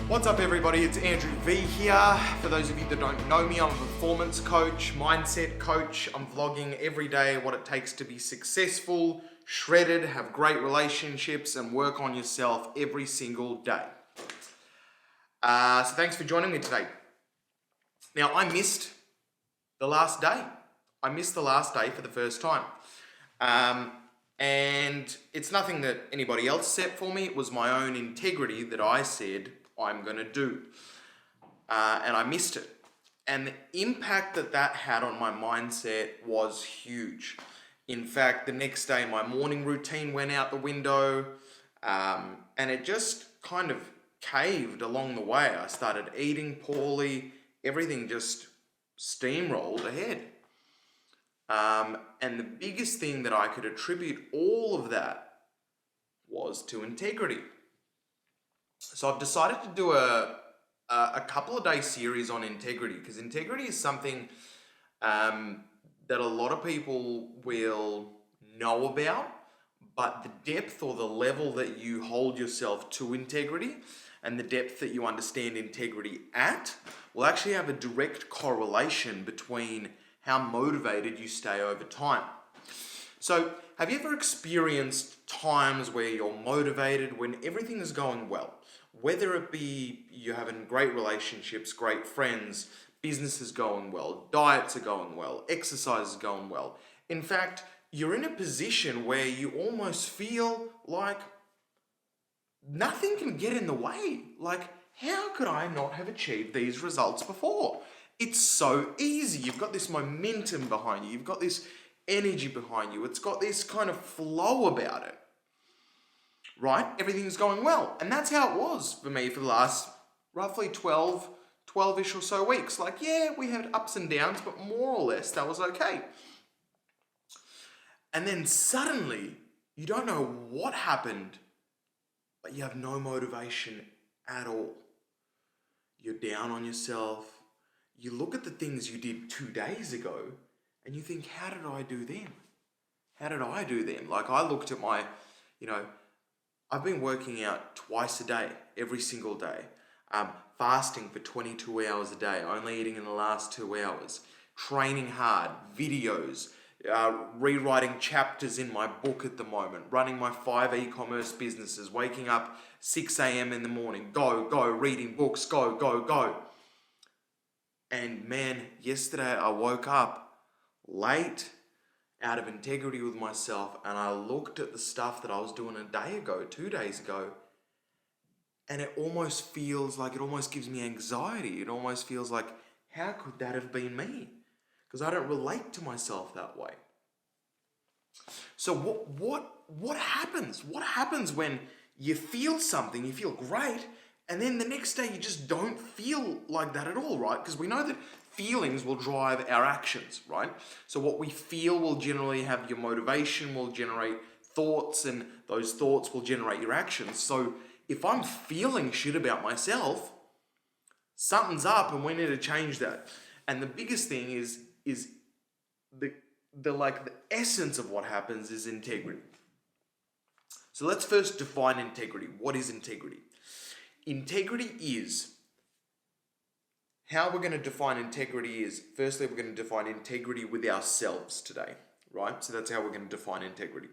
What's up everybody, it's Andrew V here. For those of you that don't know me, I'm a performance coach, mindset coach. I'm vlogging every day what it takes to be successful, shredded, have great relationships, and work on yourself every single day. So thanks for joining me today. Now, I missed the last day. I missed the last day for the first time. And it's nothing that anybody else set for me. It was my own integrity that I said I'm going to do. And I missed it. And the impact that that had on my mindset was huge. In fact, the next day my morning routine went out the window, and it just kind of caved along the way. I started eating poorly. Everything just steamrolled ahead. And the biggest thing that I could attribute all of that was to integrity. So I've decided to do a couple of day series on integrity, because integrity is something that a lot of people will know about, but the depth or the level that you hold yourself to integrity and the depth that you understand integrity at will actually have a direct correlation between how motivated you stay over time. So have you ever experienced times where you're motivated when everything is going well? Whether it be you're having great relationships, great friends, business is going well, diets are going well, exercise is going well. In fact, you're in a position where you almost feel like nothing can get in the way. Like, how could I not have achieved these results before? It's so easy. You've got this momentum behind you. You've got this energy behind you. It's got this kind of flow about it. Right? Everything's going well. And that's how it was for me for the last roughly 12-ish or so weeks. Like, yeah, we had ups and downs, but more or less that was okay. And then suddenly, you don't know what happened, but you have no motivation at all. You're down on yourself. You look at the things you did 2 days ago and you think, how did I do them? How did I do them? Like, I looked at my, I've been working out twice a day, every single day. Fasting for 22 hours a day, only eating in the last 2 hours. Training hard, videos, rewriting chapters in my book at the moment, running my 5 e-commerce businesses, waking up 6 a.m. in the morning, go, reading books, go. And man, yesterday I woke up late out of integrity with myself, and I looked at the stuff that I was doing a day ago, 2 days ago, and it almost gives me anxiety. It almost feels like, how could that have been me? Because I don't relate to myself that way. So what happens? What happens when you feel something, you feel great, and then the next day you just don't feel like that at all, right? Because we know that feelings will drive our actions, right? So what we feel will generally have your motivation, will generate thoughts, and those thoughts will generate your actions. So if I'm feeling shit about myself, something's up and we need to change that. And the biggest thing is the essence of what happens is integrity. So let's first define integrity. What is integrity? Integrity is, how we're going to define integrity is, firstly, we're going to define integrity with ourselves today, right? So that's how we're going to define integrity.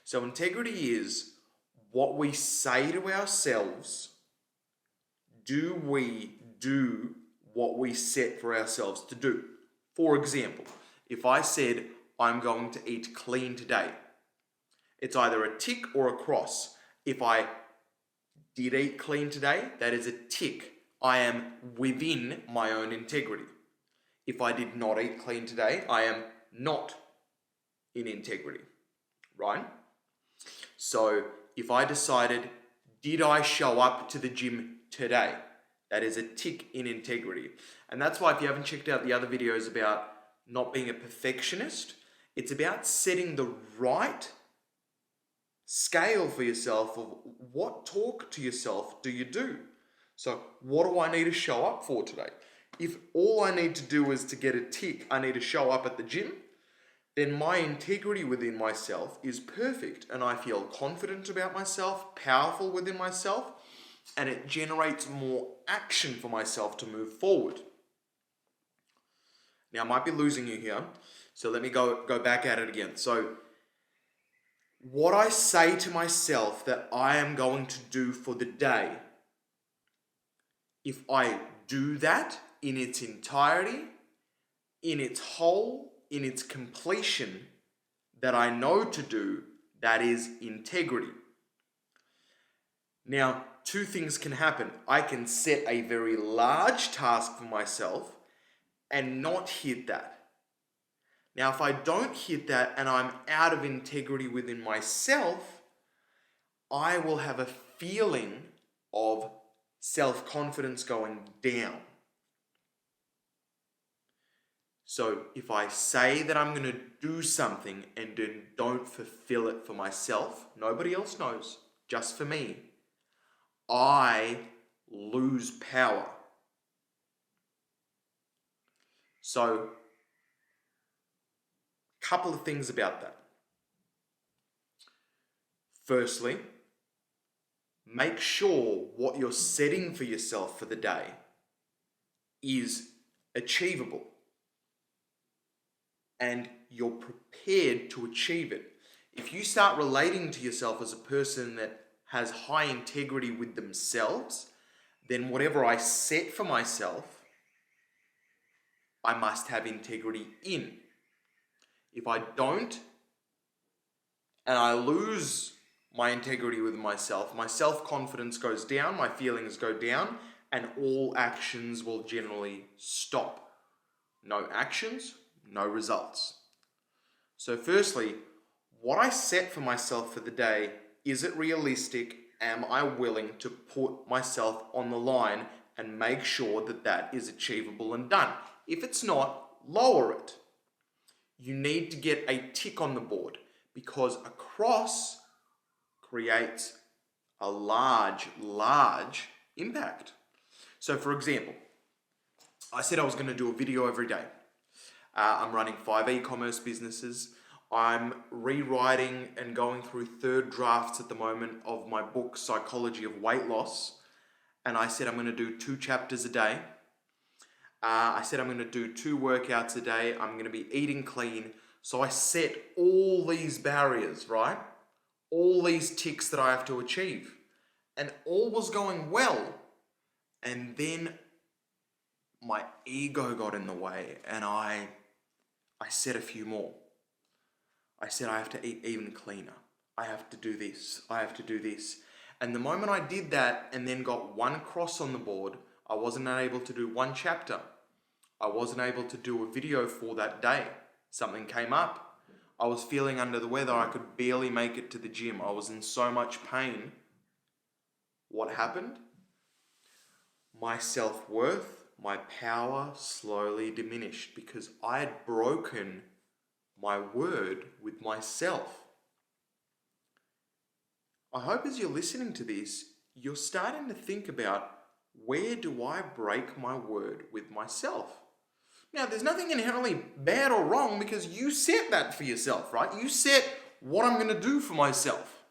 So integrity is what we say to ourselves. Do we do what we set for ourselves to do? For example, if I said, I'm going to eat clean today, it's either a tick or a cross. If I did eat clean today, that is a tick. I am within my own integrity. If I did not eat clean today, I am not in integrity, right? So if I decided, did I show up to the gym today? That is a tick in integrity. And that's why if you haven't checked out the other videos about not being a perfectionist, it's about setting the right scale for yourself of what talk to yourself do you do. So what do I need to show up for today? If all I need to do is to get a tick, I need to show up at the gym, then my integrity within myself is perfect and I feel confident about myself, powerful within myself, and it generates more action for myself to move forward. Now, I might be losing you here, so let me go back at it again. So, what I say to myself that I am going to do for the day, if I do that in its entirety, in its whole, in its completion, that I know to do, that is integrity. Now, two things can happen. I can set a very large task for myself and not hit that. Now, if I don't hit that and I'm out of integrity within myself, I will have a feeling of self-confidence going down. So if I say that I'm going to do something and then don't fulfill it for myself, nobody else knows, just for me, I lose power. So, a couple of things about that. Firstly, make sure what you're setting for yourself for the day is achievable and you're prepared to achieve it. If you start relating to yourself as a person that has high integrity with themselves, then whatever I set for myself, I must have integrity in. If I don't, and I lose my integrity with myself, my self-confidence goes down, my feelings go down, and all actions will generally stop. No actions, no results. So firstly, what I set for myself for the day, is it realistic? Am I willing to put myself on the line and make sure that that is achievable and done? If it's not, lower it. You need to get a tick on the board because a cross creates a large impact. So for example, I said I was going to do a video every day. I'm running 5 e-commerce businesses. I'm rewriting and going through third drafts at the moment of my book, Psychology of Weight Loss. And I said I'm going to do 2 chapters a day. I said I'm going to do 2 workouts a day. I'm going to be eating clean. So I set all these barriers, right? All these ticks that I have to achieve. And all was going well. And then my ego got in the way and I set a few more. I said I have to eat even cleaner. I have to do this. I have to do this. And the moment I did that and then got 1 cross on the board, I wasn't able to do 1 chapter. I wasn't able to do a video for that day. Something came up. I was feeling under the weather. I could barely make it to the gym. I was in so much pain. What happened? My self-worth, my power slowly diminished because I had broken my word with myself. I hope as you're listening to this, you're starting to think about, where do I break my word with myself? Now, there's nothing inherently bad or wrong because you set that for yourself, right? You set what I'm going to do for myself.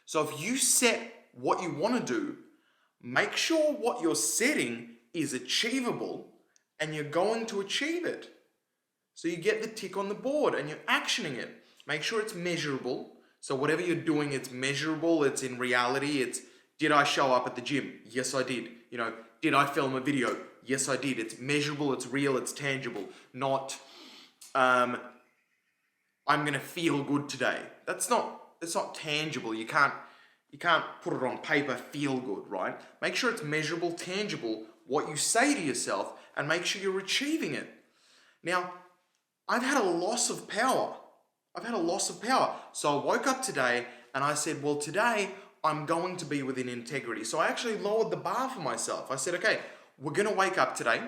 So if you set what you want to do, make sure what you're setting is achievable and you're going to achieve it. So you get the tick on the board and you're actioning it. Make sure it's measurable. So whatever you're doing, it's measurable. It's in reality. It's, did I show up at the gym? Yes, I did. Did I film a video? Yes, I did. It's measurable. It's real. It's tangible. Not, I'm going to feel good today. It's not tangible. You can't put it on paper, feel good, right? Make sure it's measurable, tangible, what you say to yourself, and make sure you're achieving it. Now, I've had a loss of power. So I woke up today and I said, well, today I'm going to be within integrity. So I actually lowered the bar for myself. I said, okay, we're going to wake up today.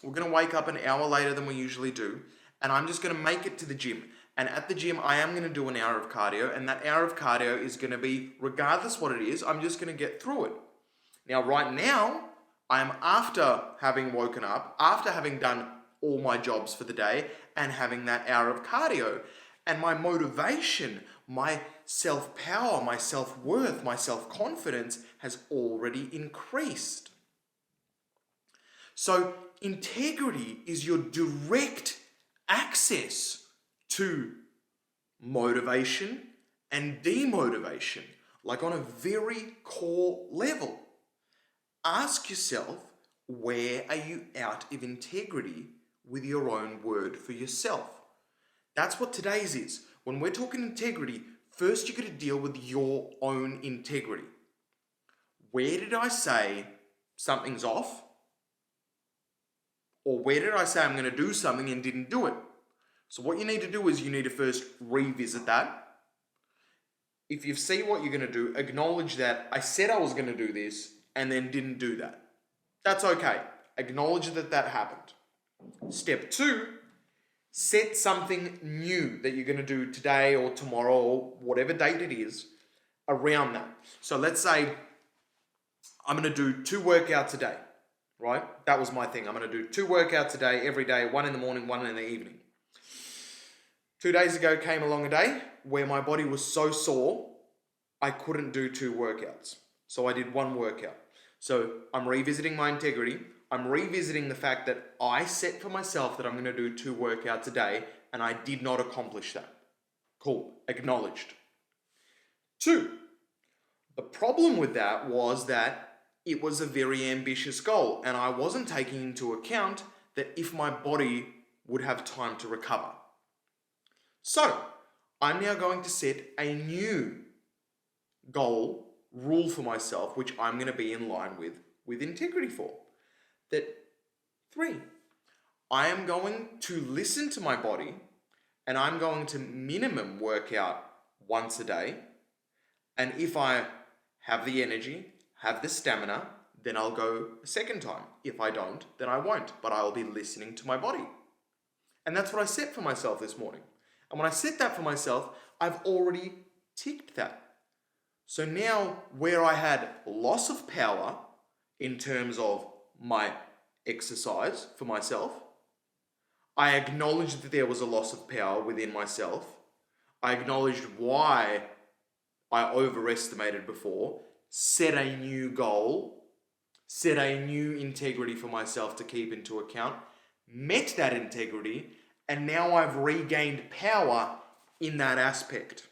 We're going to wake up an hour later than we usually do. And I'm just going to make it to the gym. And at the gym, I am going to do an hour of cardio. And that hour of cardio is going to be, regardless what it is, I'm just going to get through it. Now, right now, I'm after having woken up, after having done all my jobs for the day and having that hour of cardio. And my motivation, my self-power, my self-worth, my self-confidence has already increased. So integrity is your direct access to motivation and demotivation, like on a very core level. Ask yourself, where are you out of integrity with your own word for yourself? That's what today's is. When we're talking integrity, first you got to deal with your own integrity. Where did I say something's off? Or where did I say I'm going to do something and didn't do it? So what you need to do is you need to first revisit that. If you see what you're going to do, acknowledge that I said I was going to do this and then didn't do that. That's okay. Acknowledge that that happened. Step 2, set something new that you're going to do today or tomorrow or whatever date it is around that. So let's say I'm going to do 2 workouts a day, right? That was my thing. I'm going to do 2 workouts a day, every day, 1 in the morning, 1 in the evening. 2 days ago came along a day where my body was so sore, I couldn't do 2 workouts. So I did 1 workout. So I'm revisiting my integrity. I'm revisiting the fact that I set for myself that I'm going to do 2 workouts a day and I did not accomplish that. Cool. Acknowledged. 2. The problem with that was that it was a very ambitious goal and I wasn't taking into account that if my body would have time to recover. So I'm now going to set a new goal, rule for myself, which I'm going to be in line with integrity for. That 3, I am going to listen to my body and I'm going to minimum work out once a day. And if I have the energy, have the stamina, then I'll go a second time. If I don't, then I won't, but I'll be listening to my body. And that's what I set for myself this morning. And when I set that for myself, I've already ticked that. So now where I had loss of power in terms of my exercise for myself, I acknowledged that there was a loss of power within myself. I acknowledged why I overestimated before, set a new goal, set a new integrity for myself to keep into account, met that integrity, and now I've regained power in that aspect.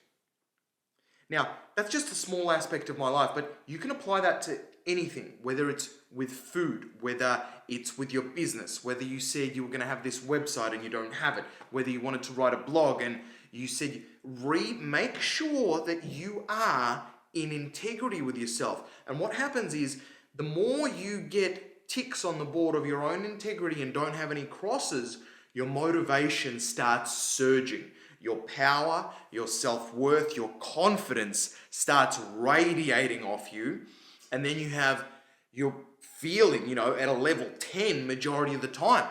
Now, that's just a small aspect of my life, but you can apply that to anything, whether it's with food, whether it's with your business, whether you said you were going to have this website and you don't have it, whether you wanted to write a blog and you said, make sure that you are in integrity with yourself. And what happens is, the more you get ticks on the board of your own integrity and don't have any crosses, your motivation starts surging. Your power, your self-worth, your confidence starts radiating off you. And then you have your feeling, at a level 10 majority of the time.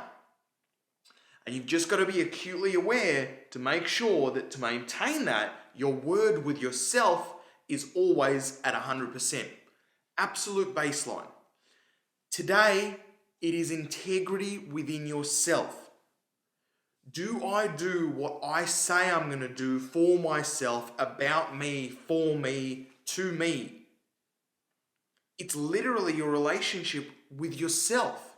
And you've just got to be acutely aware to make sure that to maintain that, your word with yourself is always at 100%. Absolute baseline. Today, it is integrity within yourself. Do I do what I say I'm going to do for myself, about me, for me, to me? It's literally your relationship with yourself.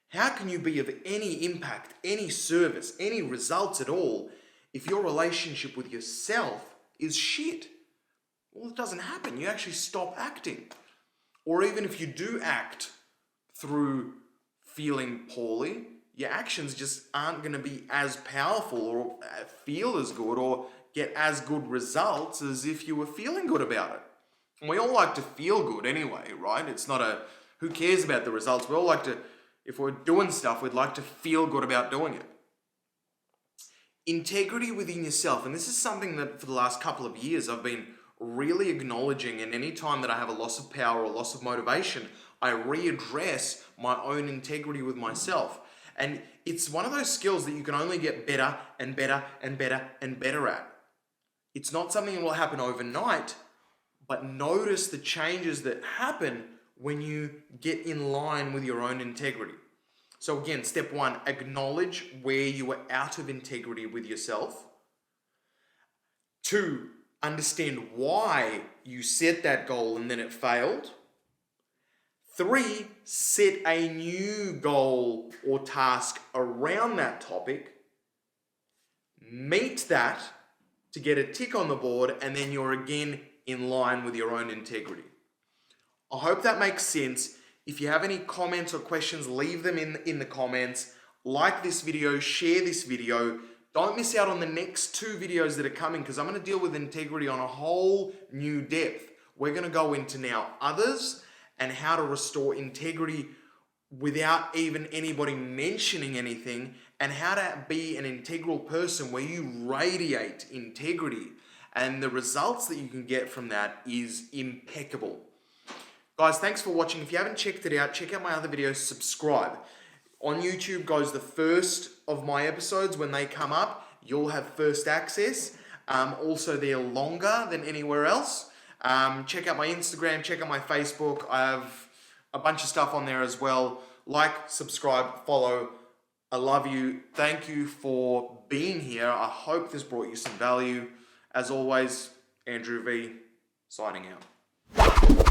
How can you be of any impact, any service, any results at all if your relationship with yourself is shit? Well, it doesn't happen. You actually stop acting. Or even if you do act through feeling poorly, your actions just aren't going to be as powerful or feel as good or get as good results as if you were feeling good about it. And we all like to feel good anyway, right? It's not who cares about the results? We all like to, if we're doing stuff, we'd like to feel good about doing it. Integrity within yourself, and this is something that for the last couple of years I've been really acknowledging, and any time that I have a loss of power or loss of motivation, I readdress my own integrity with myself. And it's one of those skills that you can only get better and better and better and better at. It's not something that will happen overnight, but notice the changes that happen when you get in line with your own integrity. So again, step 1, acknowledge where you are out of integrity with yourself. 2, understand why you set that goal and then it failed. 3, set a new goal or task around that topic. Meet that to get a tick on the board, and then you're again in line with your own integrity. I hope that makes sense. If you have any comments or questions, leave them in the comments. Like this video, share this video. Don't miss out on the next 2 videos that are coming, because I'm going to deal with integrity on a whole new depth. We're going to go into now others and how to restore integrity without even anybody mentioning anything, and how to be an integral person where you radiate integrity. And the results that you can get from that is impeccable. Guys, thanks for watching. If you haven't checked it out, check out my other videos, subscribe. On YouTube goes the first of my episodes. When they come up, you'll have first access. Also, they're longer than anywhere else. Check out my Instagram, check out my Facebook. I have a bunch of stuff on there as well. Like, subscribe, follow. I love you. Thank you for being here. I hope this brought you some value. As always, Andrew V, signing out.